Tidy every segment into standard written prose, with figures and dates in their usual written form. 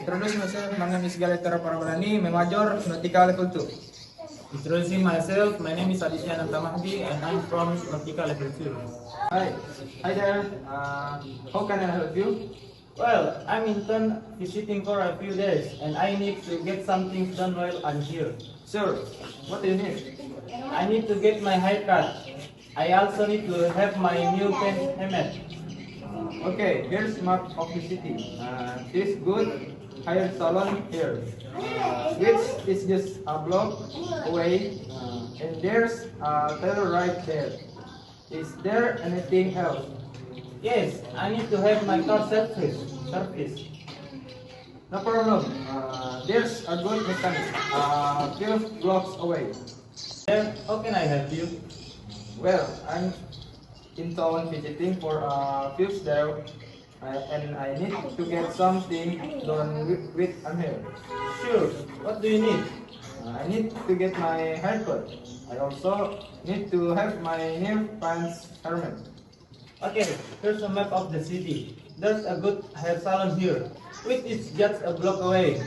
Introduce myself, my name is Galetara Parabarani, my major, Nautica Level 2. Introducing myself, my name is Aditya Nantamahdi and I'm from Nautica Level 2. Hi, hi there. How can I help you? Well, I'm intern visiting for a few days and I need to get some things done while I'm here. Sure. What do you need? I need to get my haircut. I also need to have my new pen helmet. Okay, here's map of the city. This good hair salon here, which is just a block away, and there's a tailor right there. Is there anything else? Yes, I need to have my car service. No problem. There's a good mechanic a few blocks away. There, how can I help you? Well, I'm in town visiting for a few days there, and I need to get something done with I'm here. Sure, what do you need? I need to get my haircut. I also need to have my new pants helmet. Okay, here's a map of the city. There's a good hair salon here, which is just a block away.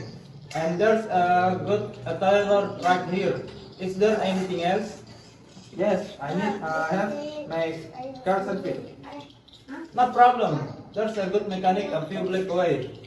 And there's a good tailor right here. Is there anything else? Yes, I have my car service. No problem. There's a good mechanic a few blocks away.